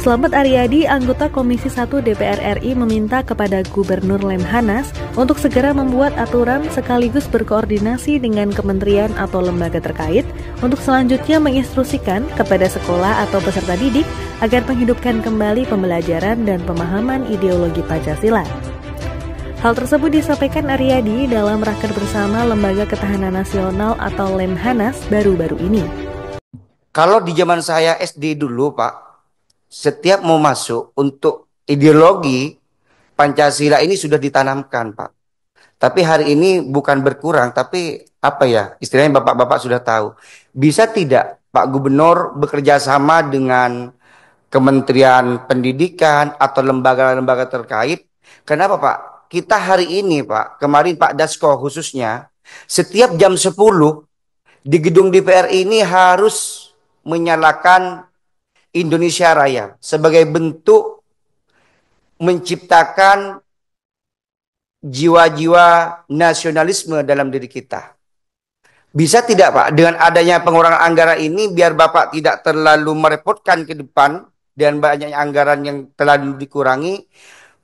Slamet Aryadi, anggota Komisi 1 DPR RI meminta kepada Gubernur Lemhanas untuk segera membuat aturan sekaligus berkoordinasi dengan kementerian atau lembaga terkait untuk selanjutnya menginstruksikan kepada sekolah atau peserta didik agar menghidupkan kembali pembelajaran dan pemahaman ideologi Pancasila. Hal tersebut disampaikan Aryadi dalam raker bersama Lembaga Ketahanan Nasional atau Lemhanas baru-baru ini. Kalau di zaman saya SD dulu, Pak, setiap mau masuk untuk ideologi Pancasila ini sudah ditanamkan, Pak. Tapi hari ini bukan berkurang, tapi apa ya, istilahnya Bapak-Bapak sudah tahu. Bisa tidak Pak Gubernur bekerja sama dengan Kementerian Pendidikan atau lembaga-lembaga terkait? Kenapa, Pak? Kita hari ini, Pak, kemarin Pak Dasko khususnya, setiap jam 10 di gedung DPR ini harus menyalakan Indonesia Raya sebagai bentuk menciptakan jiwa-jiwa nasionalisme dalam diri kita. Bisa tidak, Pak, dengan adanya pengurangan anggaran ini biar Bapak tidak terlalu merepotkan ke depan dan banyaknya anggaran yang terlalu dikurangi,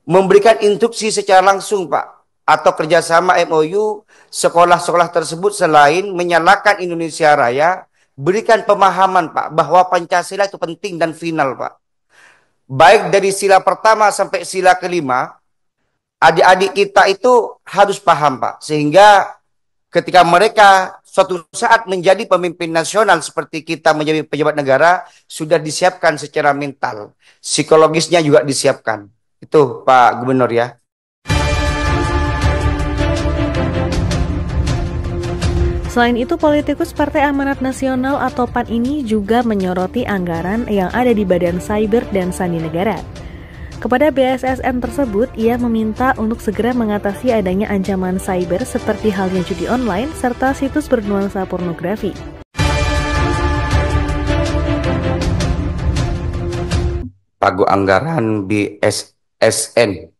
memberikan instruksi secara langsung, Pak, atau kerjasama MOU sekolah-sekolah tersebut selain menyalakan Indonesia Raya, berikan pemahaman, Pak, bahwa Pancasila itu penting dan final, Pak. Baik dari sila pertama sampai sila kelima, adik-adik kita itu harus paham, Pak. Sehingga ketika mereka suatu saat menjadi pemimpin nasional seperti kita menjadi pejabat negara, sudah disiapkan secara mental. Psikologisnya juga disiapkan. Itu, Pak Gubernur ya. Selain itu, politikus Partai Amanat Nasional atau PAN ini juga menyoroti anggaran yang ada di Badan Cyber dan Sandi Negara. Kepada BSSN tersebut, ia meminta untuk segera mengatasi adanya ancaman cyber seperti halnya judi online serta situs bernuansa pornografi. Pagu anggaran BSSN.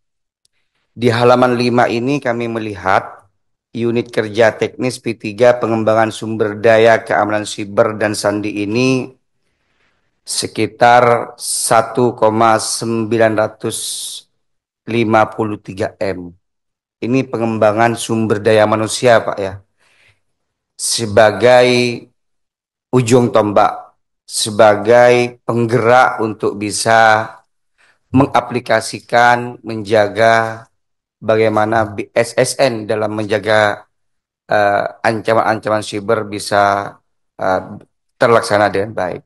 Di halaman 5 ini kami melihat unit kerja teknis P3 pengembangan sumber daya keamanan siber dan sandi ini sekitar 1,953 M. Ini pengembangan sumber daya manusia, Pak ya. Sebagai ujung tombak, sebagai penggerak untuk bisa mengaplikasikan, menjaga bagaimana BSSN dalam menjaga ancaman-ancaman siber bisa terlaksana dengan baik.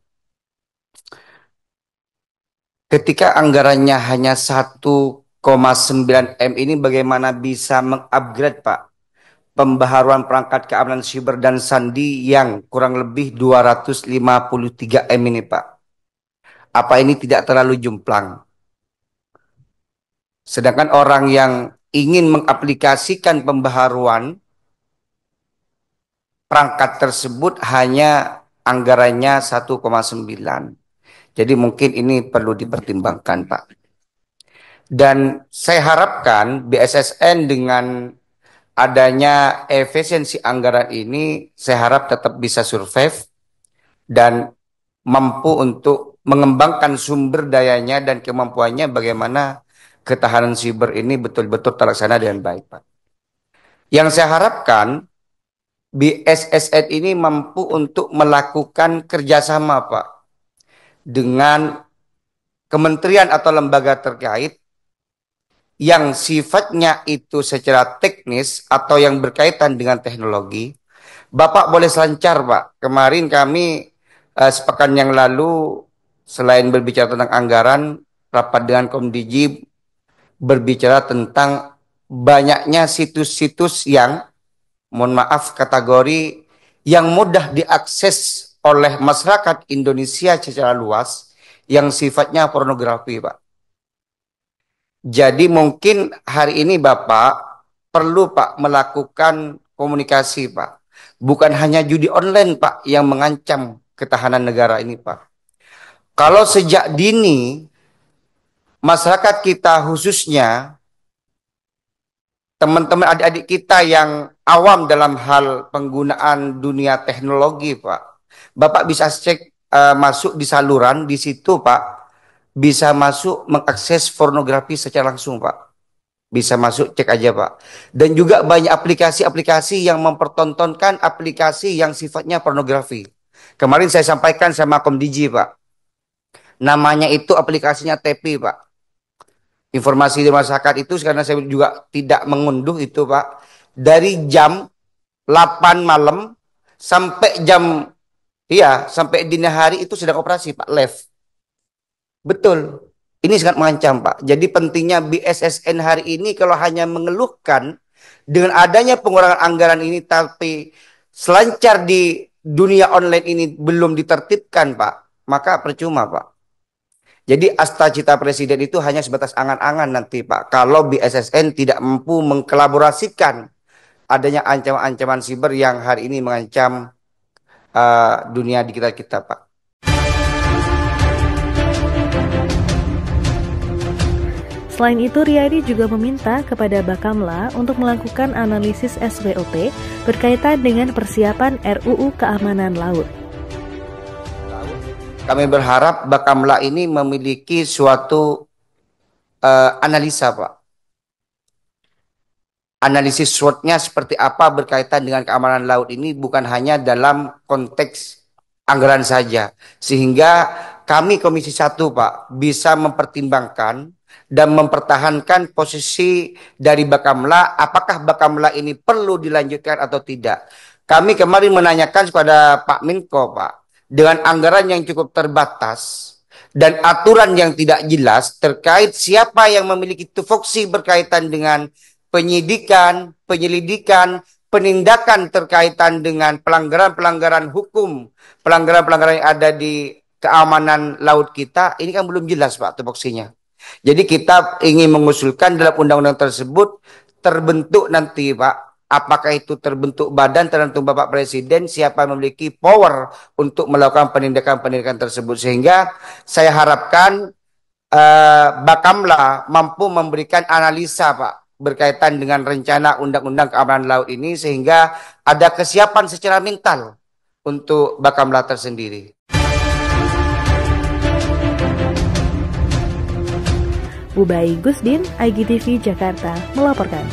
Ketika anggarannya hanya 1,9 M ini bagaimana bisa mengupgrade, Pak, pembaharuan perangkat keamanan siber dan sandi yang kurang lebih 253 M ini, Pak? Apa ini tidak terlalu jomplang? Sedangkan orang yang ingin mengaplikasikan pembaharuan perangkat tersebut hanya anggarannya 1,9. Jadi mungkin ini perlu dipertimbangkan, Pak. Dan saya harapkan BSSN dengan adanya efisiensi anggaran ini, saya harap tetap bisa survive dan mampu untuk mengembangkan sumber dayanya dan kemampuannya bagaimana ketahanan siber ini betul-betul terlaksana dengan baik, Pak. Yang saya harapkan BSSN ini mampu untuk melakukan kerjasama, Pak, dengan kementerian atau lembaga terkait yang sifatnya itu secara teknis atau yang berkaitan dengan teknologi. Bapak boleh selancar, Pak. Kemarin kami sepekan yang lalu selain berbicara tentang anggaran, rapat dengan Komdiji berbicara tentang banyaknya situs-situs yang, mohon maaf, kategori yang mudah diakses oleh masyarakat Indonesia secara luas yang sifatnya pornografi, Pak. Jadi mungkin hari ini Bapak perlu, Pak, melakukan komunikasi, Pak. Bukan hanya judi online, Pak, yang mengancam ketahanan negara ini, Pak. Kalau sejak dini masyarakat kita khususnya teman-teman adik-adik kita yang awam dalam hal penggunaan dunia teknologi, Pak, Bapak bisa cek masuk di saluran di situ, Pak, bisa masuk mengakses pornografi secara langsung, Pak. Bisa masuk, cek aja, Pak. Dan juga banyak aplikasi-aplikasi yang mempertontonkan aplikasi yang sifatnya pornografi. Kemarin saya sampaikan sama Komdiji, Pak. Namanya itu aplikasinya TP, Pak. Informasi di masyarakat itu, karena saya juga tidak mengunduh itu, Pak. Dari jam 8 malam sampai jam, iya, sampai dini hari itu sedang operasi, Pak, live. Betul. Ini sangat mengancam, Pak. Jadi pentingnya BSSN hari ini kalau hanya mengeluhkan dengan adanya pengurangan anggaran ini, tapi selancar di dunia online ini belum ditertibkan, Pak, maka percuma, Pak. Jadi asta cita presiden itu hanya sebatas angan-angan nanti, Pak. Kalau BSSN tidak mampu mengkolaborasikan adanya ancaman-ancaman siber yang hari ini mengancam dunia digital kita, Pak. Selain itu, Riyadi juga meminta kepada Bakamla untuk melakukan analisis SWOT berkaitan dengan persiapan RUU Keamanan Laut. Kami berharap Bakamla ini memiliki suatu analisa, Pak. Analisis SWOT-nya seperti apa berkaitan dengan keamanan laut ini, bukan hanya dalam konteks anggaran saja. Sehingga kami Komisi 1, Pak, bisa mempertimbangkan dan mempertahankan posisi dari Bakamla, apakah Bakamla ini perlu dilanjutkan atau tidak. Kami kemarin menanyakan kepada Pak Menko, Pak, dengan anggaran yang cukup terbatas dan aturan yang tidak jelas terkait siapa yang memiliki tupoksi berkaitan dengan penyidikan, penyelidikan, penindakan terkaitan dengan pelanggaran-pelanggaran hukum, pelanggaran-pelanggaran yang ada di keamanan laut kita, ini kan belum jelas, Pak, tupoksinya. Jadi kita ingin mengusulkan dalam undang-undang tersebut terbentuk nanti, Pak, apakah itu terbentuk badan tergantung Bapak Presiden, siapa yang memiliki power untuk melakukan penindakan-penindakan tersebut. Sehingga saya harapkan Bakamla mampu memberikan analisa, Pak, berkaitan dengan rencana undang-undang keamanan laut ini, sehingga ada kesiapan secara mental untuk Bakamla tersendiri. Bubai Gusdin, IGTV Jakarta, melaporkan.